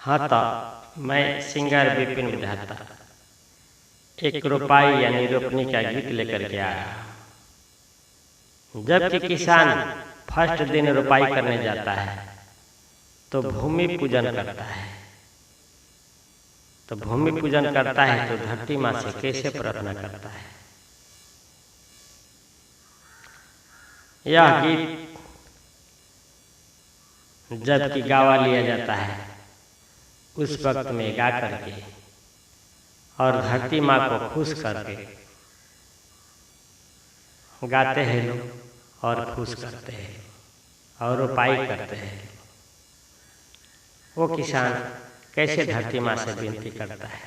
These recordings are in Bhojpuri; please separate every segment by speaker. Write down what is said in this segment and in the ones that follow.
Speaker 1: हाँ तो मैं सिंगर विपिन विधाता एक रोपाई यानी रोपनी का गीत लेकर के आया। जबकि किसान फर्स्ट दिन रोपाई करने जाता है तो भूमि पूजन करता है। तो भूमि पूजन करता है तो धरती माँ से कैसे प्रार्थना करता है। यह गीत जबकि गावा लिया जाता है उस वक्त में गा करके और धरती माँ को खुश करके गाते हैं लोग और खुश करते हैं और रोपाई करते हैं। वो किसान कैसे धरती माँ से विनती करता है।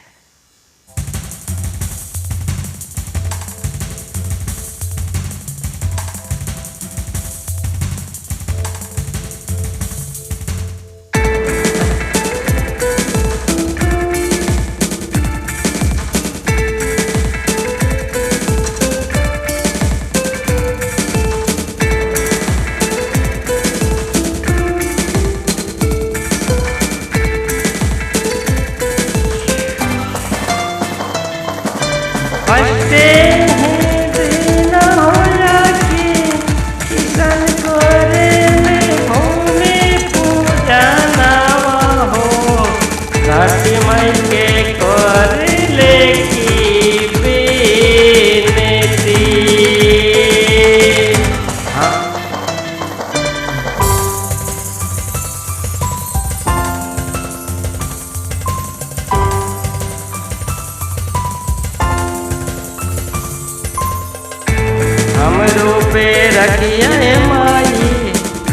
Speaker 1: हमरो पे रखिए माई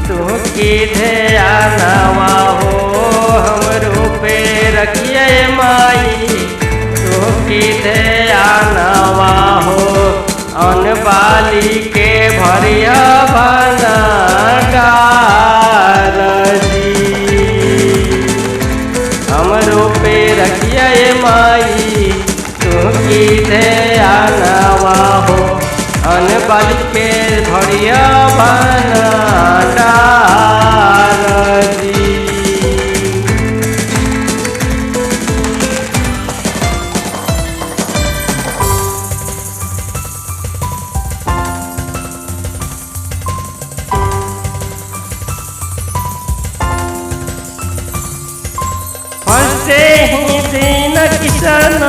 Speaker 1: तू किधे आनावा हो। हमरो पे रखिए माई तू किधे आनावा हो। अन बाली के भरिया बना जी। हमरो पे रखिए माई तू किधे आनावा हो। अनबल के भरिया बना जी। फंसे ही दिन किसान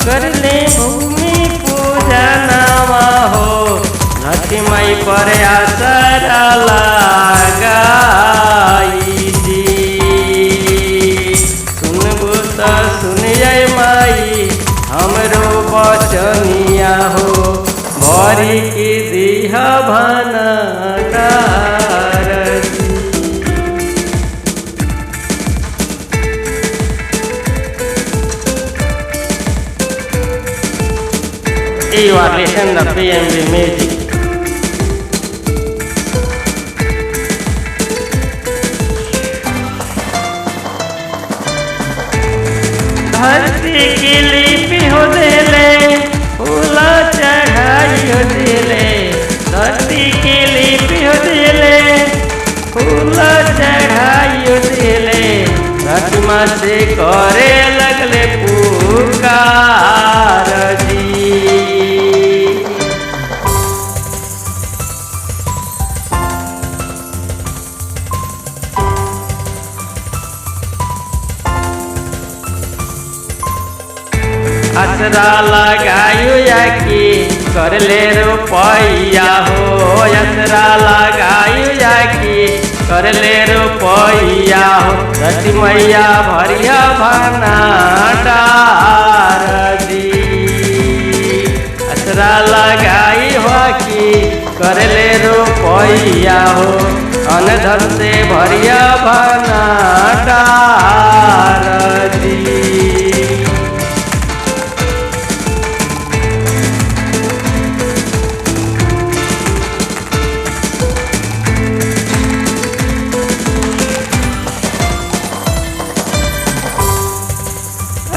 Speaker 1: कर ले भूमि पूजनवा हो। धरती माई पर आसरा लगाई जी। सुनबू तो सुनिए माई हमरो बचनिया हो। भरी की दिह भनकार You are listening to PNB Music. धरती की लिपि हो दिले फूला चढ़ाई हो दिले। धरती की लिपि हो दिले फूला चढ़ाई हो दिले। धरती माँ से करे लगले पुकार जी। असरा लगायु याकी कर ले रुपैया हो। असरा लगायु याकी कर ले रुपैया हो। धरती मैया भरिया भंडार जी। असरा लगाई हो कि कर ले रुपैया हो। अन धन से भरिया भंडार जी।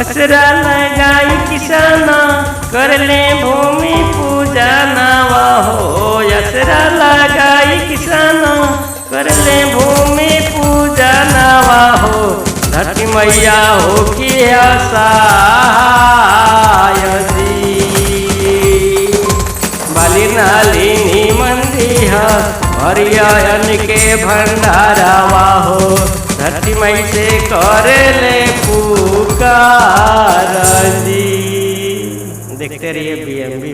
Speaker 1: असरा लगाई किसाना कर ले भूमि पूजनवा हो। असरा लगाई किसाना कर ले भूमि पूजनवा हो। धरती मैया हो की सहाय जी। बाली नालिनी मंदिर हरियन के भंडारावा हो, धरती मई से करे ले पुकार जी। देखते रहिए BMB।